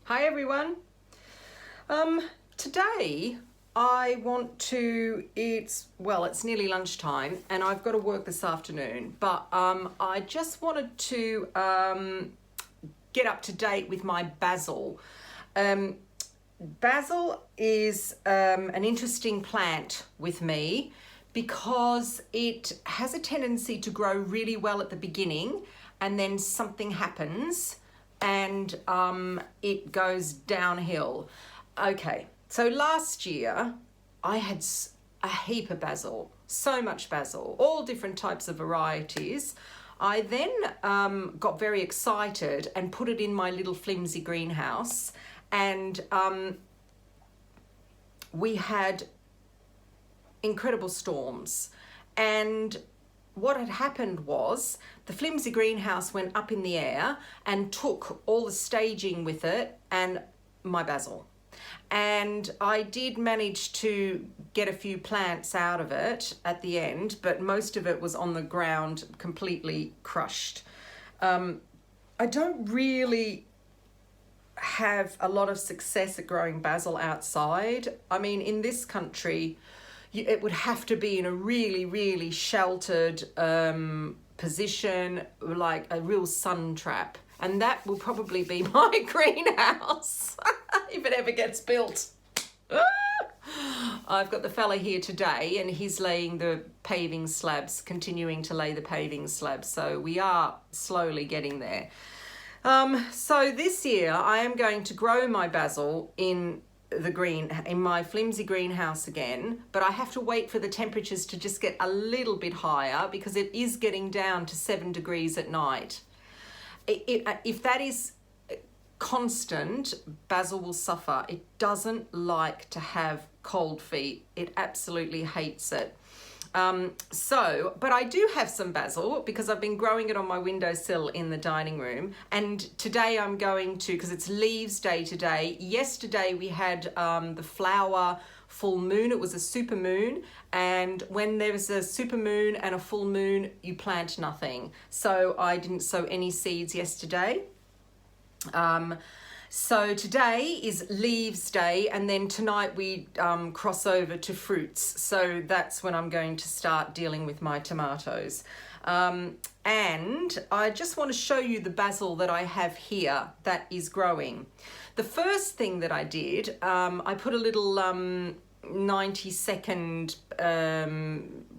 Hi everyone. Today I want to, it's nearly lunchtime and I've got to work this afternoon, but I just wanted to get up to date with my basil. Basil is an interesting plant with me because it has a tendency to grow really well at the beginning and then something happens and it goes downhill. Okay, so last year I had a heap of basil, so much basil, all different types of varieties. I then got very excited and put it in my little flimsy greenhouse, and we had incredible storms. And what had happened was the flimsy greenhouse went up in the air and took all the staging with it and my basil. And I did manage to get a few plants out of it at the end, but most of it was on the ground, completely crushed. I don't really have a lot of success at growing basil outside. I mean, in this country, it would have to be in a really, really sheltered position, like a real sun trap. And that will probably be my greenhouse if it ever gets built. I've got the fella here today and he's laying the paving slabs, continuing to lay the paving slabs. So we are slowly getting there. So this year I am going to grow my basil in my flimsy greenhouse again, but I have to wait for the temperatures to just get a little bit higher because it is getting down to 7 degrees at night. If that is constant, basil will suffer. It doesn't like to have cold feet. It absolutely hates it. But I do have some basil because I've been growing it on my windowsill in the dining room. And today I'm going to, because it's leaves day today. Yesterday we had the flower full moon. It was a super moon. And when there's a super moon and a full moon, you plant nothing. So I didn't sow any seeds yesterday. So today is leaves day, and then tonight we cross over to fruits. So that's when I'm going to start dealing with my tomatoes. And I just want to show you the basil that I have here that is growing. The first thing that I did, I put a little 90-second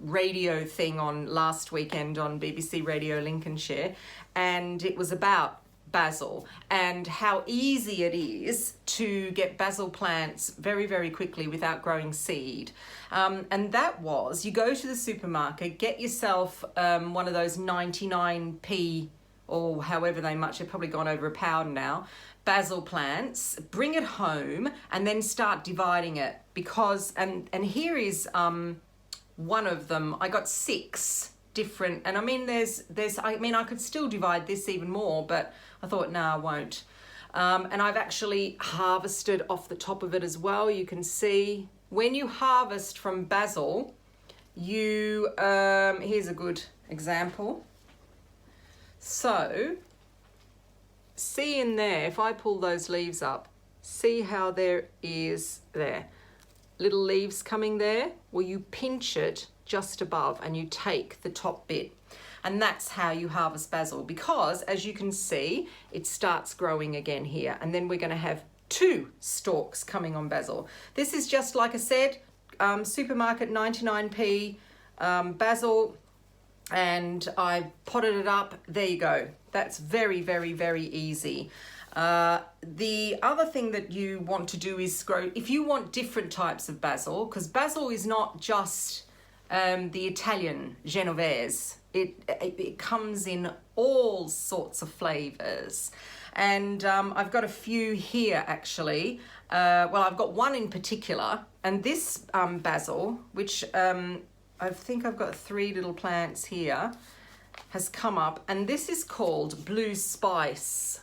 radio thing on last weekend on BBC Radio Lincolnshire, and it was about basil and how easy it is to get basil plants very, very quickly without growing seed. And that was, you go to the supermarket, get yourself one of those 99p or however much, they've probably gone over £1 now, basil plants, bring it home and then start dividing it because, and here is one of them. I got 6 different, and I mean I could still divide this even more, but I thought, no, I won't. And I've actually harvested off the top of it as well. You can see when you harvest from basil, here's a good example. So see in there, if I pull those leaves up, see how there little leaves coming there? Well, you pinch it just above and you take the top bit. And that's how you harvest basil, because as you can see, it starts growing again here. And then we're going to have 2 stalks coming on basil. This is just, like I said, supermarket 99p basil, and I potted it up. There you go. That's very, very, very easy. The other thing that you want to do is grow, if you want different types of basil, because basil is not just the Italian Genovese. It comes in all sorts of flavors. And I've got a few here actually. I've got one in particular, and this basil, which I think I've got 3 little plants here, has come up, and this is called Blue Spice.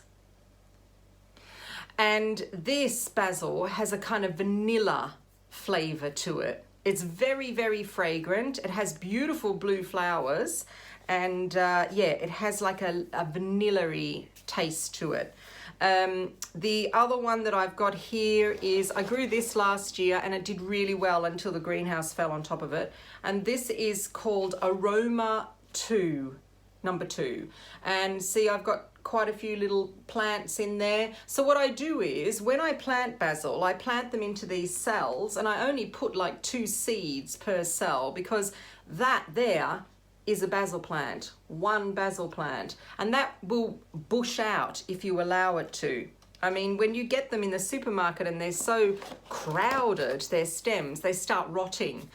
And this basil has a kind of vanilla flavor to it. It's very, very fragrant. It has beautiful blue flowers, and yeah, it has like a vanilla-y taste to it. The other one that I've got here is, I grew this last year and it did really well until the greenhouse fell on top of it. And this is called Aroma 2, number 2. And see, I've got quite a few little plants in there. So what I do is, when I plant basil, I plant them into these cells, and I only put like 2 seeds per cell, because that there is a basil plant, 1 basil plant, and that will bush out if you allow it to. I mean, when you get them in the supermarket and they're so crowded, their stems, they start rotting.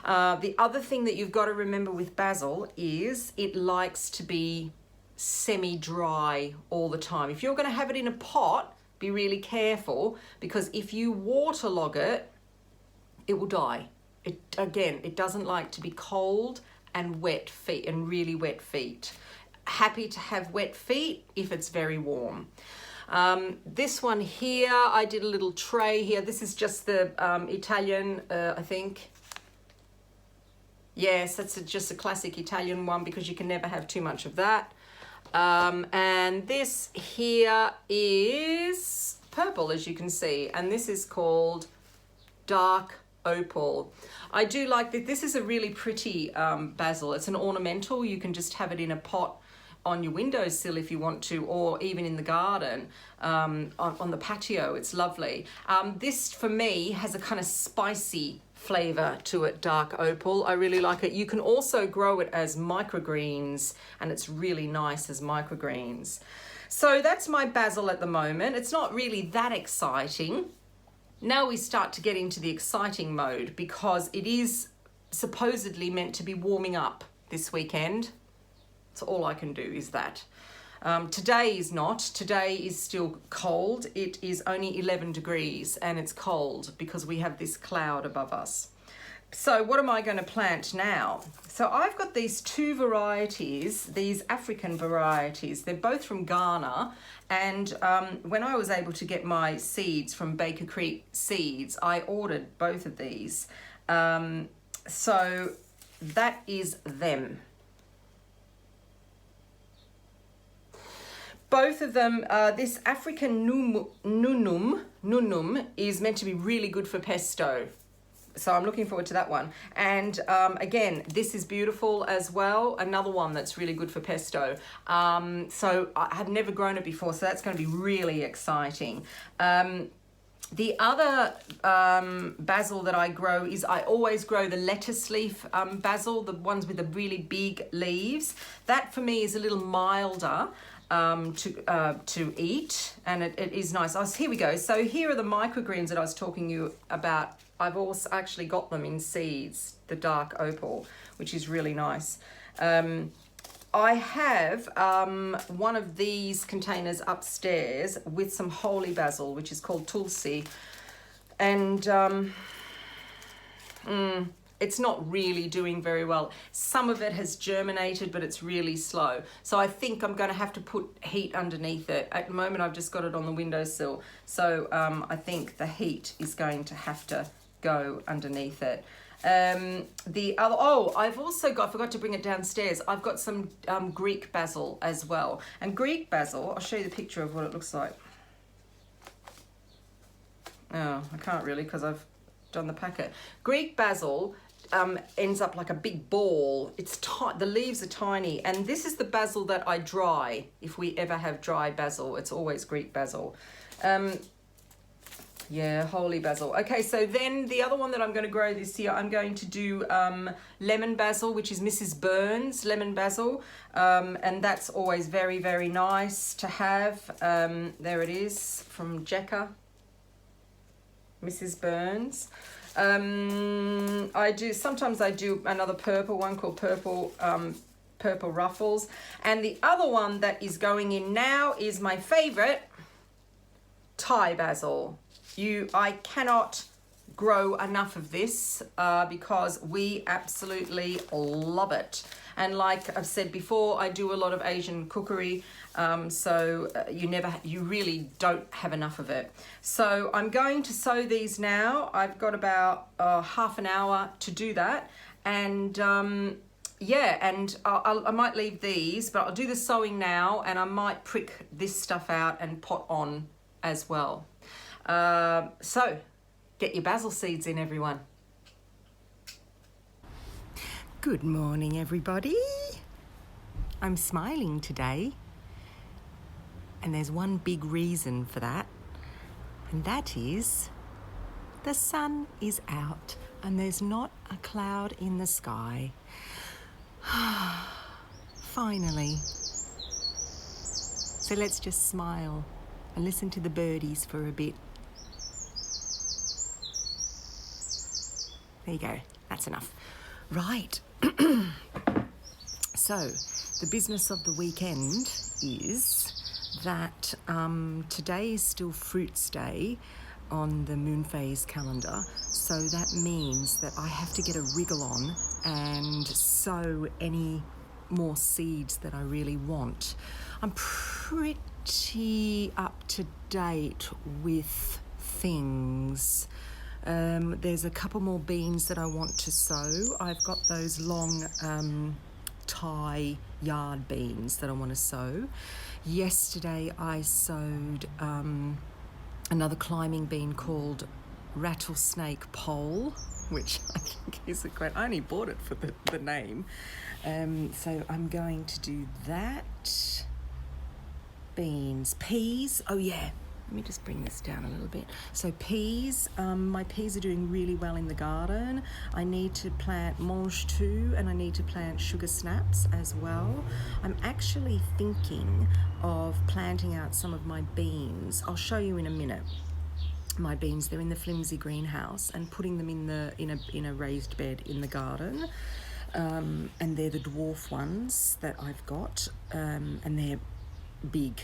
The other thing that you've got to remember with basil is it likes to be semi-dry all the time. If you're going to have it in a pot, be really careful, because if you waterlog it, it will die. It doesn't like to be cold and wet feet, and really wet feet. Happy to have wet feet if it's very warm. This one here, I did a little tray here. This is just the Italian, I think. Yes, that's just a classic Italian one, because you can never have too much of that. And this here is purple, as you can see, and this is called dark opal. I do like that. This is a really pretty basil. It's an ornamental. You can just have it in a pot on your windowsill if you want to, or even in the garden, on the patio. It's lovely. This for me has a kind of spicy flavor to it, dark opal. I really like it. You can also grow it as microgreens, and it's really nice as microgreens. So that's my basil at the moment. It's not really that exciting. Now we start to get into the exciting mode, because it is supposedly meant to be warming up this weekend. So all I can do is that. Today is not. Today is still cold. It is only 11 degrees and it's cold because we have this cloud above us. So what am I going to plant now? So I've got these 2 varieties, these African varieties. They're both from Ghana. And when I was able to get my seeds from Baker Creek Seeds, I ordered both of these. So that is them. Both of them, this African nunum is meant to be really good for pesto. So I'm looking forward to that one. And again, this is beautiful as well. Another one that's really good for pesto. So I have never grown it before, so that's going to be really exciting. The other basil that I grow is, I always grow the lettuce leaf basil, the ones with the really big leaves. That for me is a little milder to eat, and it is nice. Here we go. So here are the microgreens that I was talking to you about. I've also actually got them in seeds, the dark opal, which is really nice. I have one of these containers upstairs with some holy basil, which is called tulsi, and it's not really doing very well. Some of it has germinated, but it's really slow. So I think I'm going to have to put heat underneath it. At the moment, I've just got it on the windowsill. So I think the heat is going to have to go underneath it. The other, I've also got, I forgot to bring it downstairs. I've got some Greek basil as well. And Greek basil, I'll show you the picture of what it looks like. Oh, I can't really because I've done the packet. Greek basil ends up like a big ball. It's the leaves are tiny, and this is the basil that I dry. If we ever have dry basil, it's always Greek basil. Yeah, holy basil. Okay, so then the other one that I'm going to grow this year, I'm going to do lemon basil, which is Mrs. Burns lemon basil, and that's always very, very nice to have. There it is from Jekka, Mrs. Burns. Sometimes I do another purple one called purple ruffles, and the other one that is going in now is my favorite, Thai basil. I cannot grow enough of this because we absolutely love it. And like I've said before, I do a lot of Asian cookery, so you really don't have enough of it. So I'm going to sow these now. I've got about half an hour to do that, and yeah, and I might leave these, but I'll do the sowing now, and I might prick this stuff out and pot on as well. So get your basil seeds in, everyone. Good morning, everybody. I'm smiling today, and there's one big reason for that, and that is the sun is out and there's not a cloud in the sky. Finally. So let's just smile and listen to the birdies for a bit. There you go, that's enough. Right. So the business of the weekend is that today is still Fruits Day on the moon phase calendar, so that means that I have to get a wriggle on and sow any more seeds that I really want. I'm pretty up to date with things. There's a couple more beans that I want to sow. I've got those long Thai yard beans that I want to sow. Yesterday I sowed another climbing bean called rattlesnake pole, which I think is a great, I only bought it for the name. So I'm going to do that. Beans, peas, oh yeah. Let me just bring this down a little bit. So peas, my peas are doing really well in the garden. I need to plant mange too, and I need to plant sugar snaps as well. I'm actually thinking of planting out some of my beans. I'll show you in a minute. My beans, they're in the flimsy greenhouse, and putting them in a raised bed in the garden. And they're the dwarf ones that I've got, and they're big.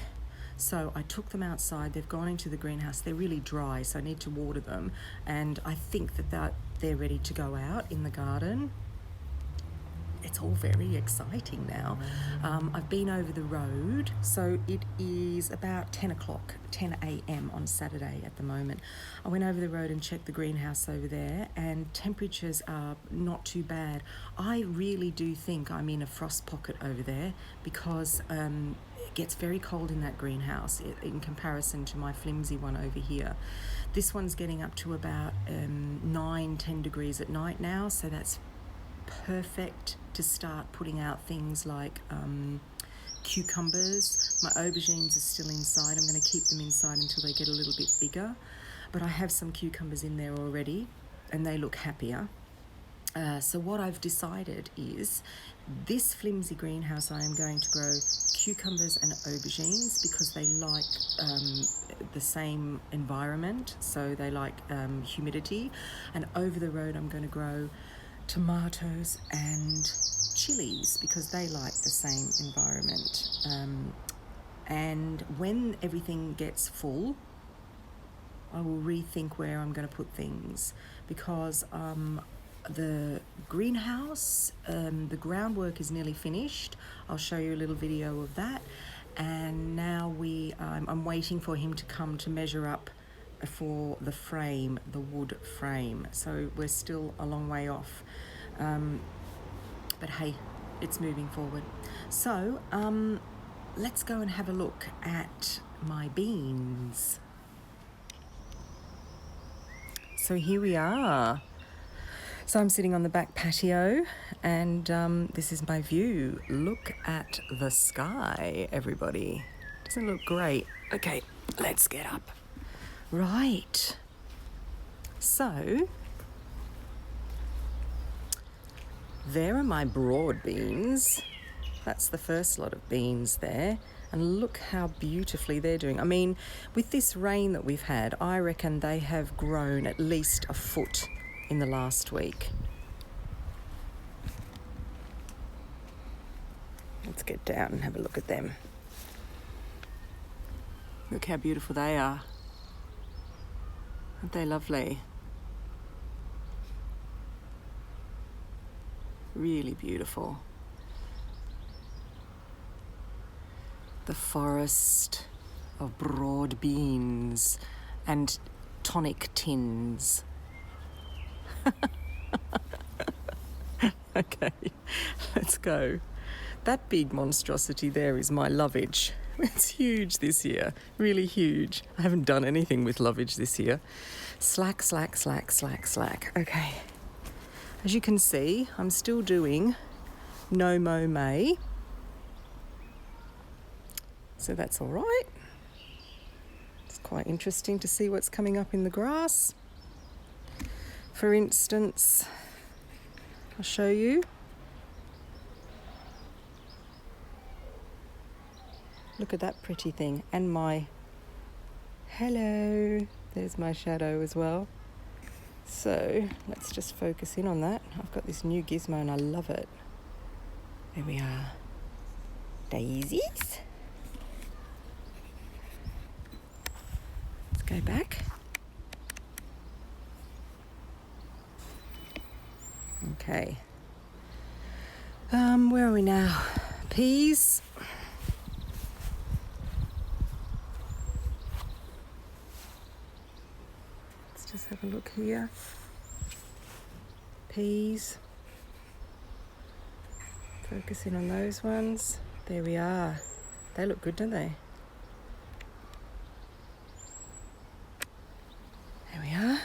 So I took them outside, they've gone into the greenhouse, they're really dry, so I need to water them, and I think that they're ready to go out in the garden. It's all very exciting now. I've been over the road, so it is about 10 a.m. on Saturday at the moment. I went over the road and checked the greenhouse over there, and temperatures are not too bad. I really do think I'm in a frost pocket over there because it gets very cold in that greenhouse in comparison to my flimsy one over here. This one's getting up to about 9-10 degrees at night now, so that's perfect to start putting out things like cucumbers. My aubergines are still inside. I'm going to keep them inside until they get a little bit bigger, but I have some cucumbers in there already and they look happier. So what I've decided is this flimsy greenhouse I am going to grow cucumbers and aubergines because they like the same environment, so they like humidity. And over the road I'm going to grow tomatoes and chilies because they like the same environment. And when everything gets full, I will rethink where I'm going to put things because the greenhouse, the groundwork is nearly finished. I'll show you a little video of that. And now I'm waiting for him to come to measure up for the frame, the wood frame. So we're still a long way off. But hey, it's moving forward. So let's go and have a look at my beans. So here we are. So I'm sitting on the back patio and this is my view. Look at the sky, everybody. Doesn't it look great? Okay, let's get up. Right. So there are my broad beans. That's the first lot of beans there. And look how beautifully they're doing. I mean, with this rain that we've had, I reckon they have grown at least a foot in the last week. Let's get down and have a look at them. Look how beautiful they are. Aren't they lovely? Really beautiful. The forest of broad beans and tonic tins. Okay, let's go. That big monstrosity there is my lovage. It's huge this year, really huge. I haven't done anything with lovage this year. Slack, slack, slack, slack, slack. Okay, as you can see, I'm still doing no mow May. So that's all right. It's quite interesting to see what's coming up in the grass. For instance, I'll show you. Look at that pretty thing. And my, hello, there's my shadow as well. So let's just focus in on that. I've got this new gizmo and I love it. There we are. Daisies. Let's go back. Okay. Where are we now? Peas. Let's just have a look here. Peas. Focusing on those ones. There we are. They look good, don't they? There we are.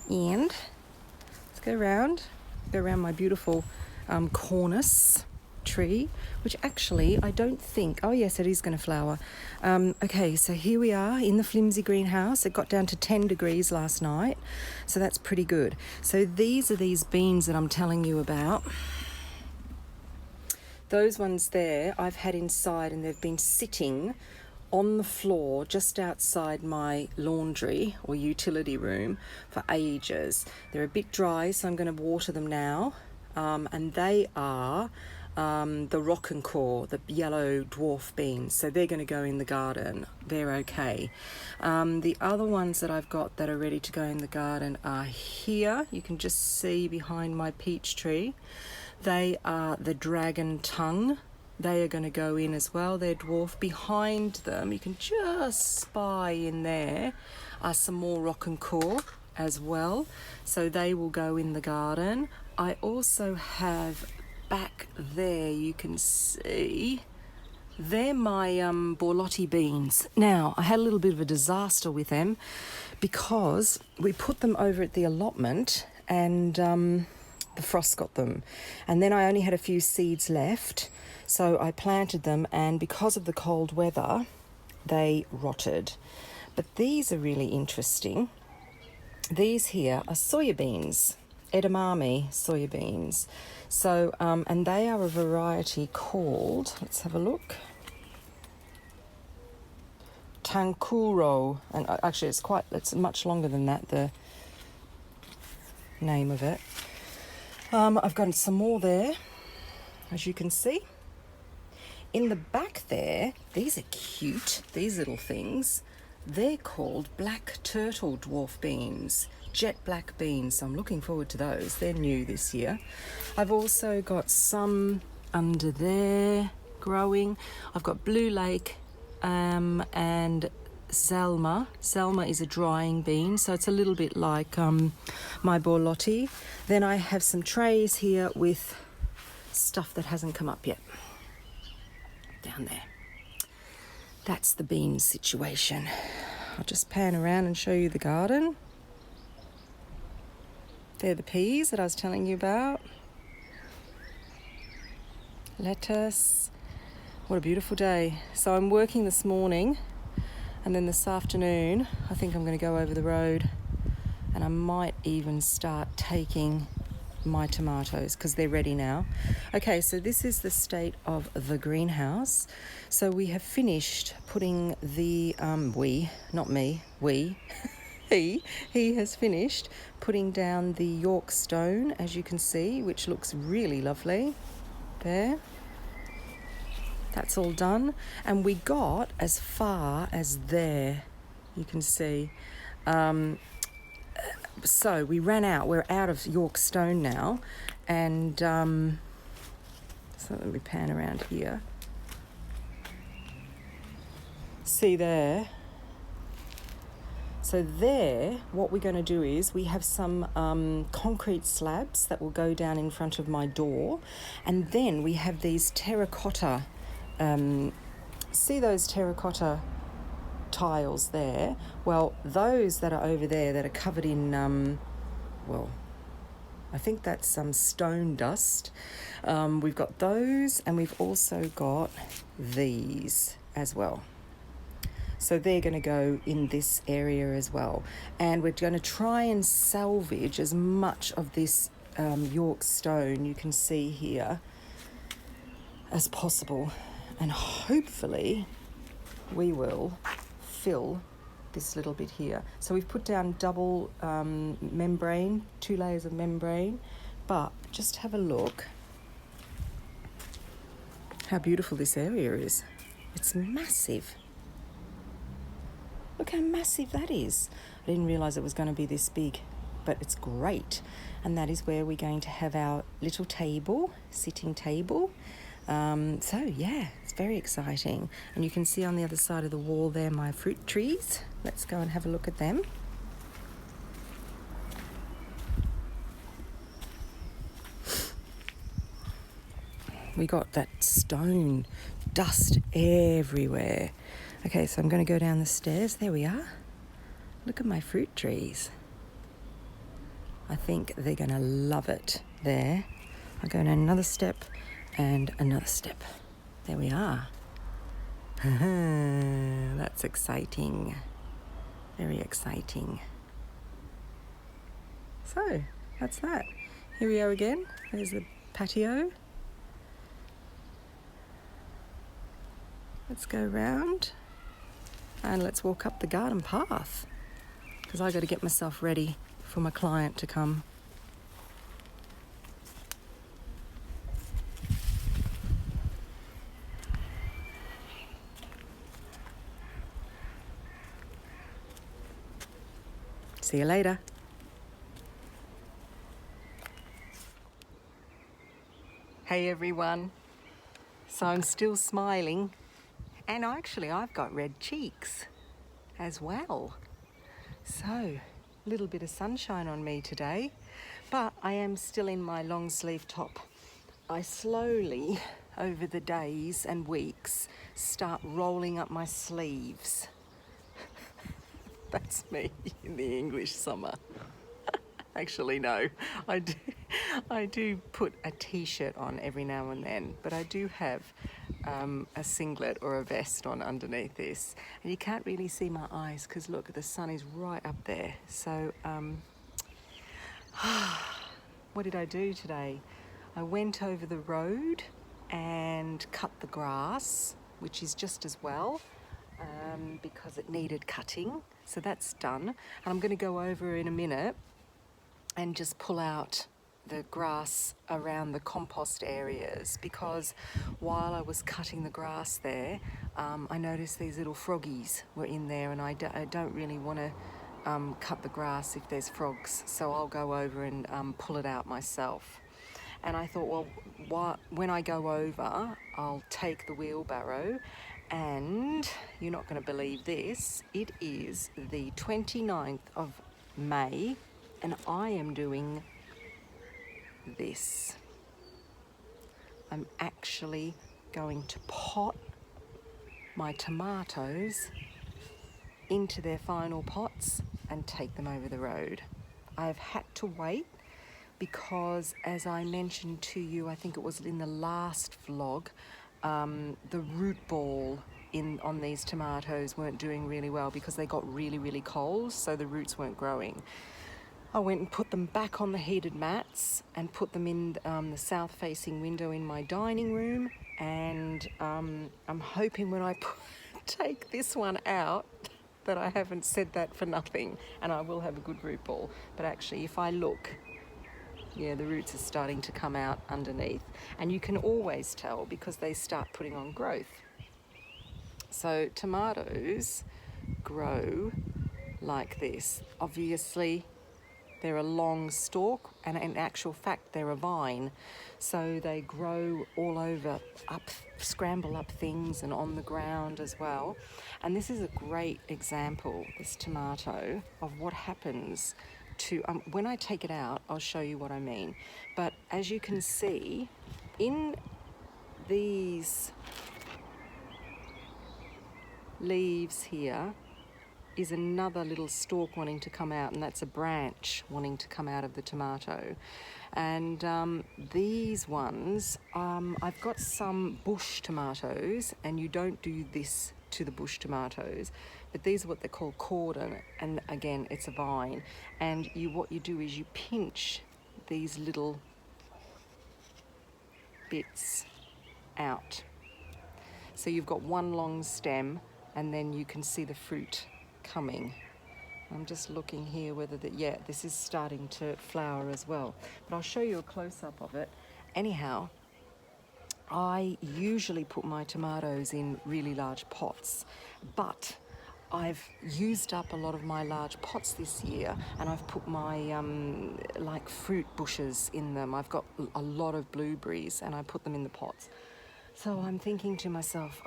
And let's go around my beautiful cornice tree, which actually I don't think, oh yes, it is going to flower. Okay, so here we are in the flimsy greenhouse. It got down to 10 degrees last night, so that's pretty good. So these are these beans that I'm telling you about. Those ones there I've had inside and they've been sitting on the floor just outside my laundry or utility room for ages. They're a bit dry, so I'm going to water them now. And they are the Rockencore, the yellow dwarf beans. So they're going to go in the garden. They're okay. The other ones that I've got that are ready to go in the garden are here. You can just see behind my peach tree. They are the dragon tongue. They are going to go in as well. They're dwarf. Behind them, you can just spy in there, are some more Rockencore as well. So they will go in the garden. I also have back there, you can see, they're my borlotti beans. Now, I had a little bit of a disaster with them because we put them over at the allotment and the frost got them. And then I only had a few seeds left. So I planted them, and because of the cold weather, they rotted. But these are really interesting. These here are soya beans, edamame soya beans. So, and they are a variety called, let's have a look, Tankuro. And actually it's much longer than that, the name of it. I've got some more there, as you can see. In the back there, these are cute, these little things. They're called black turtle dwarf beans, jet black beans. So I'm looking forward to those. They're new this year. I've also got some under there growing. I've got Blue Lake and Selma. Selma is a drying bean, so it's a little bit like my borlotti. Then I have some trays here with stuff that hasn't come up yet. Down there. That's the beans situation. I'll just pan around and show you the garden. They're the peas that I was telling you about. Lettuce. What a beautiful day. So I'm working this morning, and then this afternoon I think I'm going to go over the road and I might even start taking my tomatoes because they're ready now. Okay, so this is the state of the greenhouse. So we have finished putting the he has finished putting down the York stone, as you can see, which looks really lovely there. That's all done, and we got as far as there, you can see. So we ran out. We're out of York stone now, and so let me pan around here. See there? So there, what we're going to do is we have some concrete slabs that will go down in front of my door, and then we have these terracotta, see those terracotta tiles there? Well, those that are over there that are covered in, well, I think that's some stone dust. We've got those, and we've also got these as well. So they're going to go in this area as well. And we're going to try and salvage as much of this York stone you can see here as possible. And hopefully we will fill this little bit here. So we've put down double membrane, 2 layers of membrane, but just have a look how beautiful this area is. It's massive. Look how massive that is. I didn't realise it was going to be this big, but it's great. And that is where we're going to have our little table, sitting table. So yeah, it's very exciting. And you can see on the other side of the wall there my fruit trees. Let's go and have a look at them. We got that stone dust everywhere. Okay, so I'm going to go down the stairs. There we are. Look at my fruit trees. I think they're going to love it there. I'll go down another step and another step. There we are. That's exciting. Very exciting. So, that's that. Here we are again. There's the patio. Let's go round. And let's walk up the garden path, because I got to get myself ready for my client to come. See you later. Hey everyone. So I'm still smiling. And actually, I've got red cheeks as well. So, a little bit of sunshine on me today, but I am still in my long sleeve top. I slowly, over the days and weeks, start rolling up my sleeves. That's me in the English summer. Actually, no, I do put a t-shirt on every now and then, but I do have a singlet or a vest on underneath this. And you can't really see my eyes because look, the sun is right up there. So, what did I do today? I went over the road and cut the grass, which is just as well, because it needed cutting. So that's done. And I'm going to go over in a minute and just pull out the grass around the compost areas, because while I was cutting the grass there, I noticed these little froggies were in there, and I don't really want to cut the grass if there's frogs, so I'll go over and pull it out myself. And I thought, well, when I go over, I'll take the wheelbarrow, and you're not going to believe this, it is the 29th of May, and I am doing this. I'm actually going to pot my tomatoes into their final pots and take them over the road. I've had to wait because, as I mentioned to you, I think it was in the last vlog, the root ball on these tomatoes weren't doing really well because they got really, really cold, so the roots weren't growing. I went and put them back on the heated mats and put them in the south-facing window in my dining room, and I'm hoping when I take this one out that I haven't said that for nothing, and I will have a good root ball. But actually, if I look, yeah, the roots are starting to come out underneath, and you can always tell because they start putting on growth. So tomatoes grow like this. Obviously, They're a long stalk, and in actual fact, they're a vine. So they grow all over, scramble up things and on the ground as well. And this is a great example, this tomato, of what happens to, when I take it out, I'll show you what I mean. But as you can see, in these leaves here, is another little stalk wanting to come out, and that's a branch wanting to come out of the tomato. And these ones, I've got some bush tomatoes, and you don't do this to the bush tomatoes, but these are what they call cordon, and again, it's a vine. And what you do is you pinch these little bits out. So you've got one long stem, and then you can see the fruit coming. I'm just looking here whether this is starting to flower as well, but I'll show you a close-up of it. Anyhow, I usually put my tomatoes in really large pots, but I've used up a lot of my large pots this year, and I've put my like fruit bushes in them. I've got a lot of blueberries, and I put them in the pots. So I'm thinking to myself,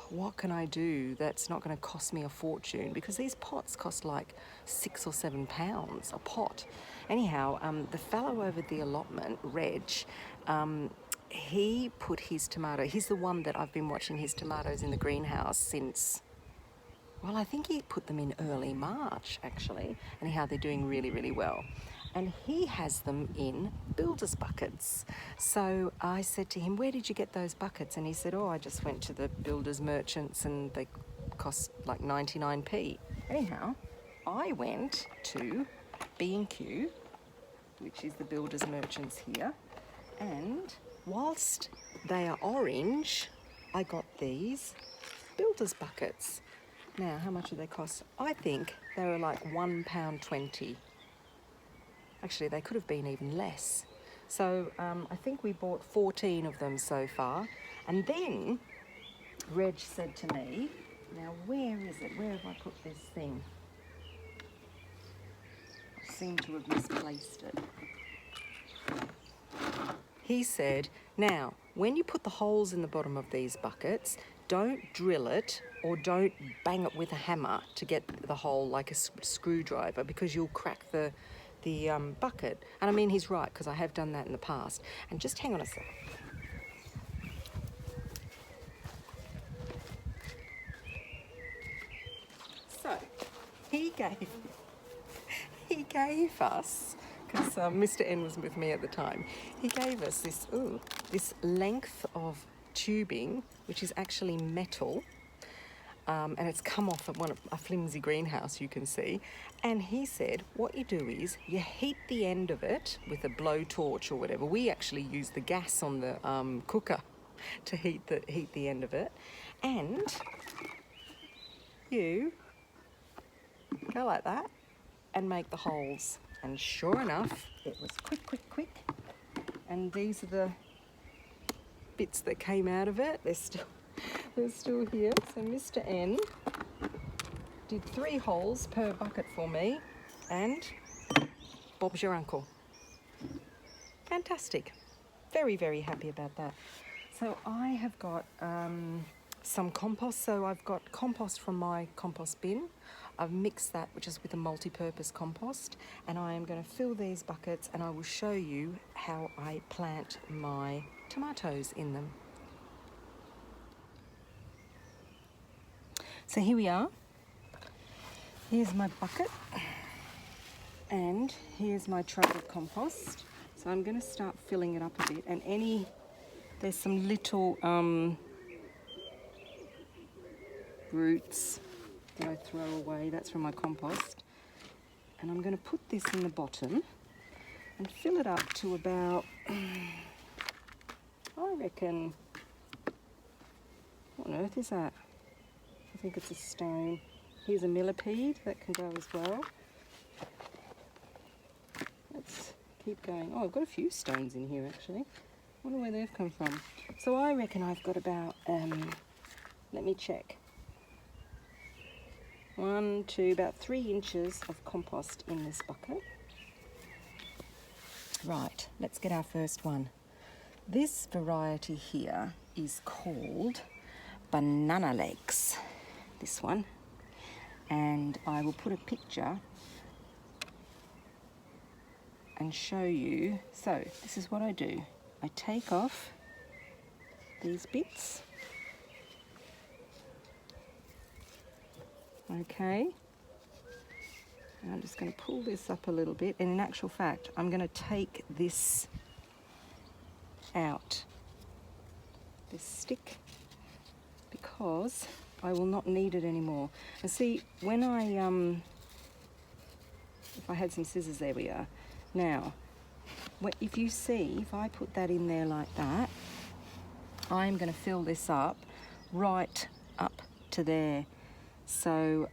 what can I do that's not going to cost me a fortune? Because these pots cost like £6 or £7 a pot. Anyhow, the fellow over at the allotment, Reg, he put his tomato, he's the one that I've been watching his tomatoes in the greenhouse since, well, I think he put them in early March, actually. Anyhow, they're doing really, really well. And he has them in builder's buckets. So I said to him, where did you get those buckets? And he said, I just went to the builder's merchants, and they cost like 99p. Anyhow, I went to B&Q, which is the builder's merchants here, and whilst they are orange, I got these builder's buckets. Now, how much do they cost? I think they were like £1.20. Actually, they could have been even less. So I think we bought 14 of them so far. And then Reg said to me, now where is it? Where have I put this thing? I seem to have misplaced it. He said, now, when you put the holes in the bottom of these buckets, don't drill it or don't bang it with a hammer to get the hole like a screwdriver, because you'll crack the bucket. And I mean, he's right, because I have done that in the past. And just hang on a sec. So he gave us, because Mr. N was with me at the time, he gave us this length of tubing, which is actually metal, and it's come off of a flimsy greenhouse, you can see. And he said, what you do is you heat the end of it with a blowtorch or whatever. We actually use the gas on the cooker to heat the end of it, and you go like that and make the holes. And sure enough, it was quick. And these are the bits that came out of it. They're still here. So Mr. N did 3 holes per bucket for me, and Bob's your uncle. Fantastic. Very, very happy about that. So I have got some compost. So I've got compost from my compost bin. I've mixed that, which is with a multi-purpose compost, and I am going to fill these buckets, and I will show you how I plant my tomatoes in them. So here we are. Here's my bucket, and here's my tray of compost. So I'm going to start filling it up a bit, and there's some little roots that I throw away. That's from my compost. And I'm going to put this in the bottom and fill it up to about, I reckon, what on earth is that? I think it's a stone. Here's a millipede that can go as well. Let's keep going. Oh, I've got a few stones in here actually. I wonder where they've come from. So I reckon I've got about, let me check. 1, 2, about 3 inches of compost in this bucket. Right, let's get our first one. This variety here is called banana legs, this one. And I will put a picture and show you. So this is what I do. I take off these bits. Okay. And I'm just going to pull this up a little bit, and in actual fact I'm going to take this out, this stick, because I will not need it anymore. And see, when if I had some scissors, there we are. Now, if you see, if I put that in there like that, I'm going to fill this up right up to there. So,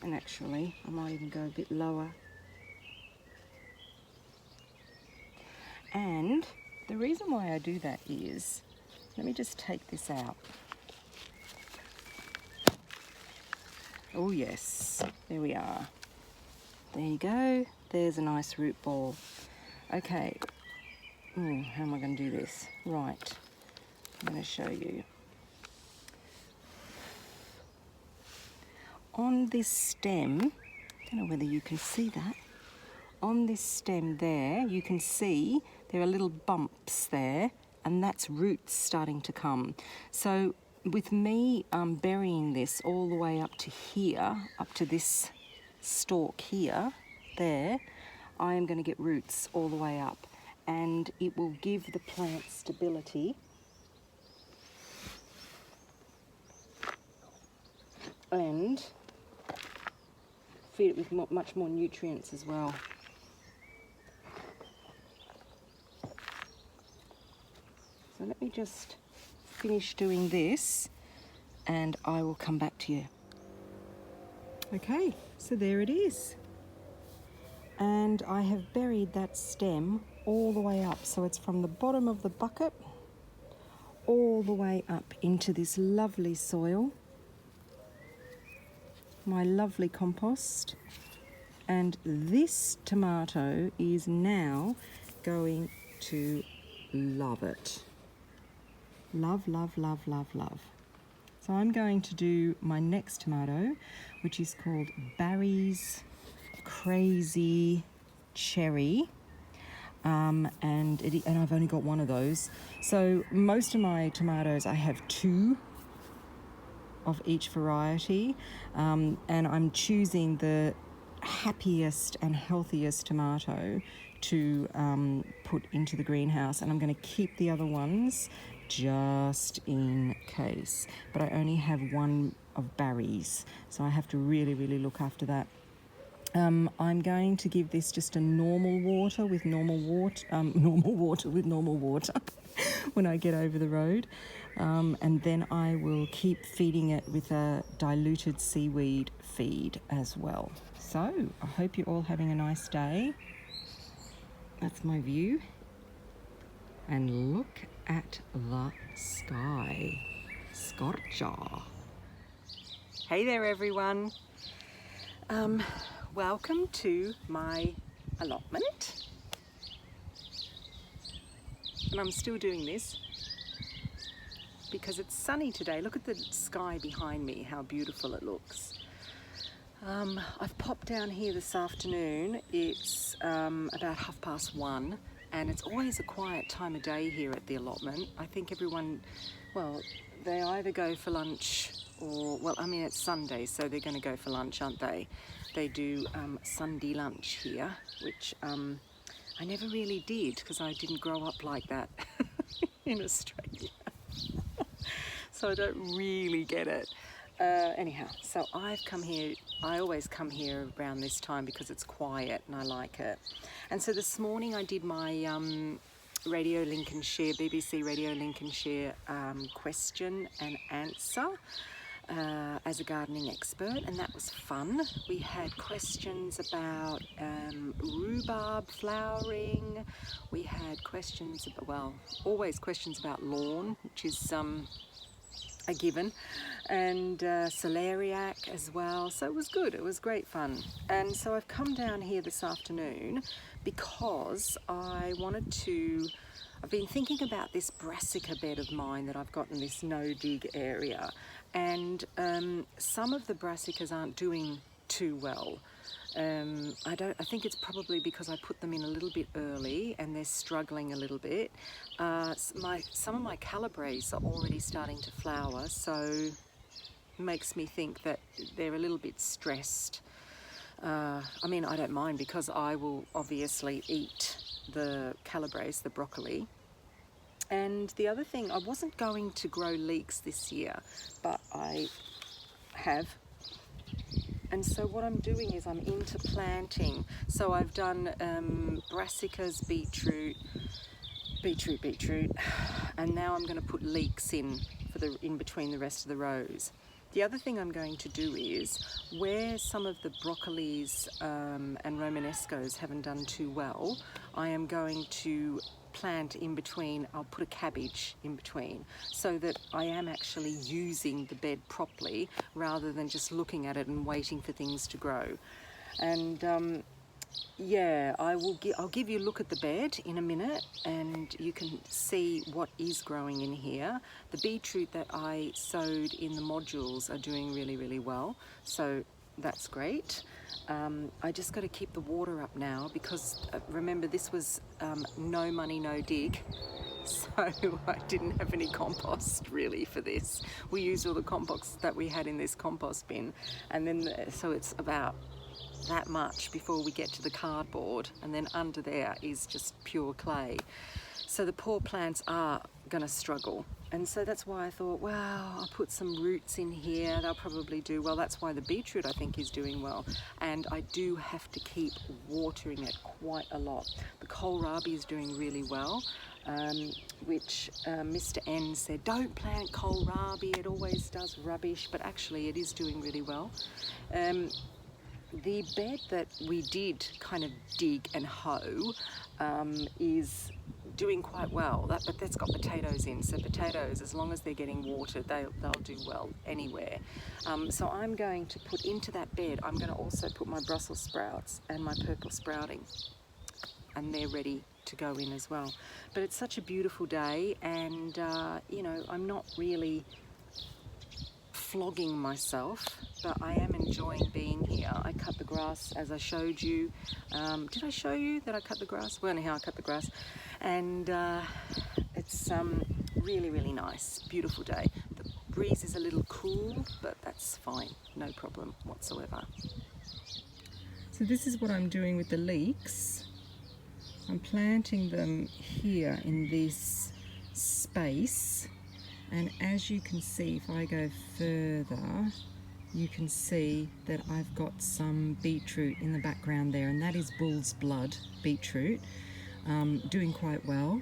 and actually, I might even go a bit lower. And the reason why I do that is, let me just take this out. Oh yes, there we are. There you go, there's a nice root ball. Okay, how am I going to do this? Right, I'm going to show you. On this stem, I don't know whether you can see that, on this stem there, you can see there are little bumps there, and that's roots starting to come. So with me burying this all the way up to here, up to this stalk here, there, I am going to get roots all the way up, and it will give the plant stability and feed it with much more nutrients as well. So let me just finish doing this and I will come back to you. Okay, so there it is. And I have buried that stem all the way up. So it's from the bottom of the bucket all the way up into this lovely soil, my lovely compost. And this tomato is now going to love it. Love, love, love, love, love. So I'm going to do my next tomato, which is called Barry's Crazy Cherry. And I've only got one of those. So most of my tomatoes, I have two of each variety. And I'm choosing the happiest and healthiest tomato to put into the greenhouse. And I'm going to keep the other ones just in case. But I only have one of Barry's. So I have to really, really look after that. I'm going to give this just a normal water with normal water when I get over the road. And then I will keep feeding it with a diluted seaweed feed as well. So I hope you're all having a nice day. That's my view. And look at the sky. Scorcha. Hey there, everyone. Welcome to my allotment. And I'm still doing this because it's sunny today. Look at the sky behind me, how beautiful it looks. I've popped down here this afternoon. It's about 1:30, and it's always a quiet time of day here at the allotment. I think everyone, well, they either go for lunch or, well, I mean, it's Sunday, so they're going to go for lunch, aren't they? They do Sunday lunch here, which I never really did because I didn't grow up like that in Australia. So I don't really get it. Anyhow, so I've come here, I always come here around this time because it's quiet and I like it. And so this morning I did my Radio Lincolnshire, BBC Radio Lincolnshire question and answer as a gardening expert, and that was fun. We had questions about rhubarb flowering. We had questions about, well, always questions about lawn, which is a given, and celeriac as well. So it was good, it was great fun. And so I've come down here this afternoon because I've been thinking about this Brassica bed of mine that I've got in this no-dig area, and some of the Brassicas aren't doing too well. I think it's probably because I put them in a little bit early and they're struggling a little bit. Some of my calibres are already starting to flower, so it makes me think that they're a little bit stressed. I mean, I don't mind because I will obviously eat the calibres, the broccoli. And the other thing, I wasn't going to grow leeks this year, but I have. And so what I'm doing is I'm into planting. So I've done brassicas, beetroot, and now I'm going to put leeks in between the rest of the rows. The other thing I'm going to do is, where some of the broccolis and romanescos haven't done too well, I am going to plant in between. I'll put a cabbage in between so that I am actually using the bed properly rather than just looking at it and waiting for things to grow. And yeah, I'll give you a look at the bed in a minute and you can see what is growing in here. The beetroot that I sowed in the modules are doing really, really well, so that's great. I just got to keep the water up now because remember, this was no money, no dig. So I didn't have any compost really for this. We used all the compost that we had in this compost bin, and then so it's about that much before we get to the cardboard, and then under there is just pure clay. So the poor plants are going to struggle, and so that's why I thought, wow, I'll put some roots in here, they'll probably do well. That's why the beetroot I think is doing well, and I do have to keep watering it quite a lot. The kohlrabi is doing really well, which Mr. N said, don't plant kohlrabi, it always does rubbish, but actually it is doing really well. The bed that we did kind of dig and hoe is doing quite well, but that's got potatoes in, so potatoes, as long as they're getting watered, they'll do well anywhere. So I'm going to put into that bed, I'm going to also put my Brussels sprouts and my purple sprouting, and they're ready to go in as well. But it's such a beautiful day, and you know, I'm not really flogging myself, but I am enjoying being here. I cut the grass as I showed you. Did I show you that I cut the grass? Well, anyhow, I cut the grass, and it's really, really nice, beautiful day. The breeze is a little cool, but that's fine, no problem whatsoever. So this is what I'm doing with the leeks. I'm planting them here in this space. And as you can see, if I go further, you can see that I've got some beetroot in the background there, and that is bull's blood beetroot, doing quite well.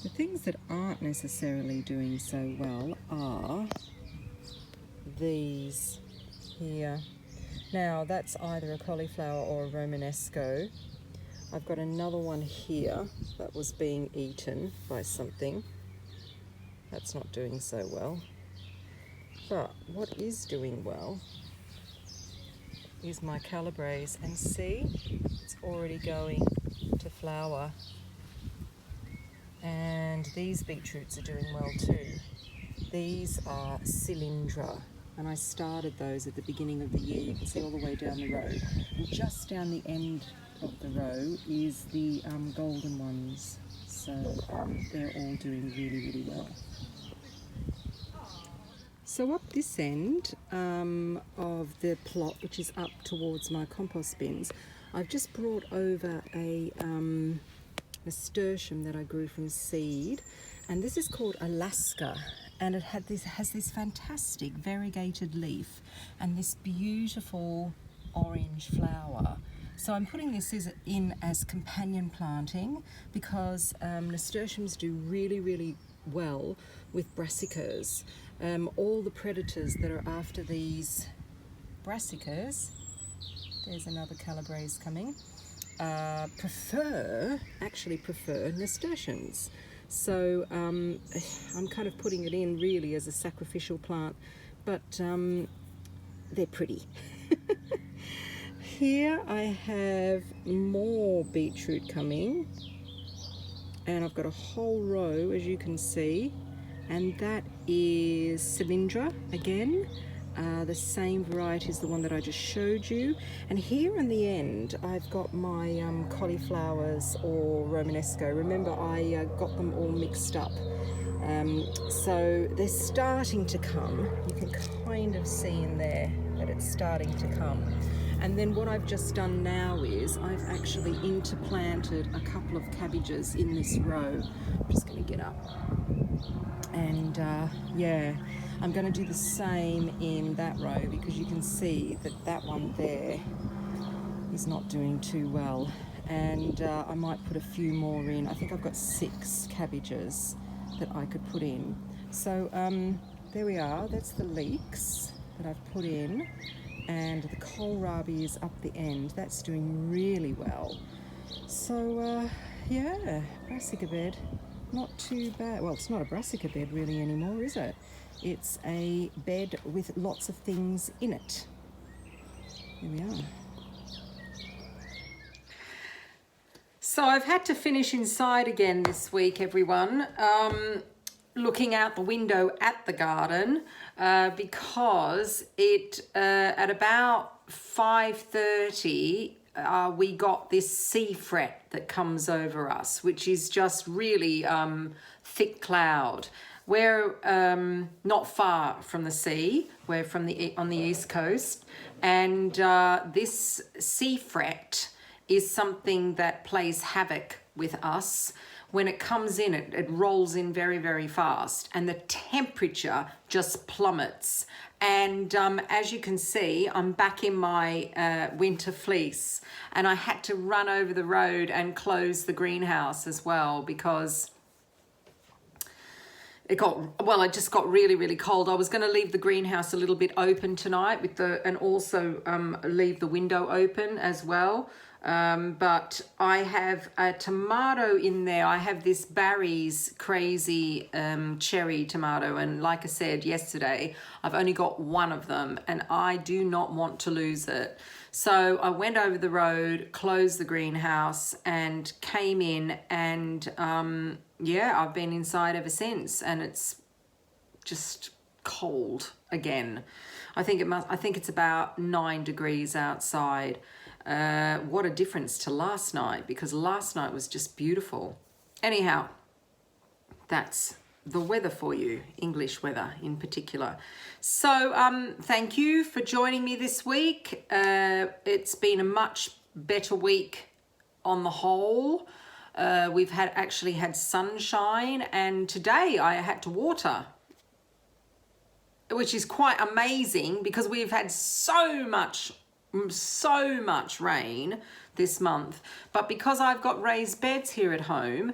The things that aren't necessarily doing so well are these here. Now that's either a cauliflower or a romanesco. I've got another one here that was being eaten by something. That's not doing so well. But what is doing well is my calibres, and see, it's already going to flower. And these beetroots are doing well too. These are cylindra, and I started those at the beginning of the year. You can see all the way down the row. And just down the end of the row is the golden ones. So they're all doing really, really well. So up this end of the plot, which is up towards my compost bins, I've just brought over a nasturtium that I grew from seed, and this is called Alaska, and it has this fantastic variegated leaf and this beautiful orange flower. So I'm putting this in as companion planting because nasturtiums do really, really well with brassicas. All the predators that are after these brassicas, there's another calibres coming, prefer nasturtiums. So I'm kind of putting it in really as a sacrificial plant, but they're pretty. Here I have more beetroot coming, and I've got a whole row, as you can see, and that is Cylindra again. The same variety as the one that I just showed you. And here in the end, I've got my cauliflowers or Romanesco. Remember, I got them all mixed up. So they're starting to come. You can kind of see in there that it's starting to come. And then what I've just done now is I've actually interplanted a couple of cabbages in this row. I'm just going to get up. And yeah, I'm going to do the same in that row, because you can see that that one there is not doing too well. And I might put a few more in. I think I've got 6 cabbages that I could put in. So there we are. That's the leeks that I've put in. And the kohlrabi is up the end. That's doing really well. So yeah, brassica bed. Not too bad. Well, it's not a brassica bed really anymore, is it? It's a bed with lots of things in it. Here we are. So I've had to finish inside again this week, everyone. Looking out the window at the garden because it at about 5:30 we got this sea fret that comes over us, which is just really thick cloud. We're not far from the sea. We're on the east coast, and this sea fret is something that plays havoc with us. When it comes in, it rolls in very, very fast, and the temperature just plummets. And as you can see, I'm back in my winter fleece, and I had to run over the road and close the greenhouse as well, because it just got really, really cold. I was going to leave the greenhouse a little bit open tonight and also leave the window open as well. But I have a tomato in there. I have this Barry's crazy cherry tomato, and like I said yesterday, I've only got one of them, and I do not want to lose it. So I went over the road, closed the greenhouse, and came in, and yeah, I've been inside ever since, and it's just cold again. I think it's about 9 degrees outside. What a difference to last night, because last night was just beautiful. Anyhow, that's the weather for you, English weather in particular. So thank you for joining me this week. It's been a much better week on the whole. We've actually had sunshine, and today I had to water, which is quite amazing because we've had so much rain this month. But because I've got raised beds here at home,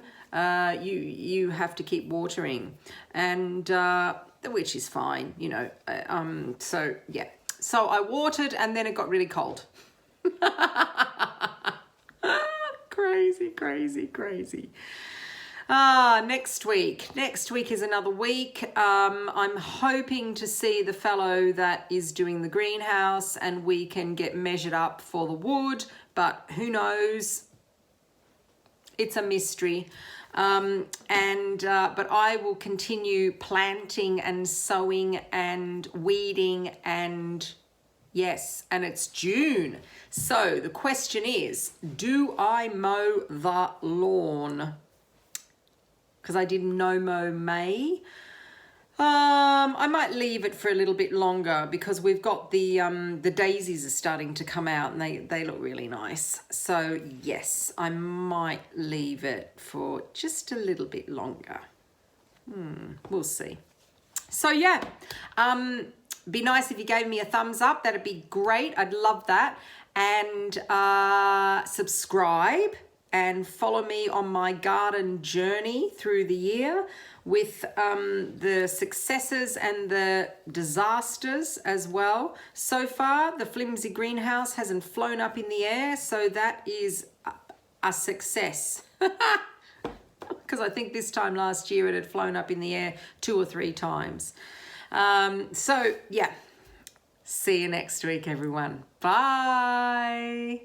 you have to keep watering, and which is fine, you know. So yeah, so I watered, and then it got really cold. Crazy. Next week is another week. I'm hoping to see the fellow that is doing the greenhouse, and we can get measured up for the wood, but who knows? It's a mystery. But I will continue planting and sowing and weeding, and yes, and it's June. So the question is, do I mow the lawn? Because I did no-mow May. I might leave it for a little bit longer, because we've got the daisies are starting to come out, and they look really nice. So yes, I might leave it for just a little bit longer. We'll see. So yeah, be nice if you gave me a thumbs up. That'd be great. I'd love that. And subscribe and follow me on my garden journey through the year, with the successes and the disasters as well. So far, the flimsy greenhouse hasn't flown up in the air, so that is a success. because I think this time last year it had flown up in the air 2 or 3 times. So yeah, see you next week, everyone. Bye.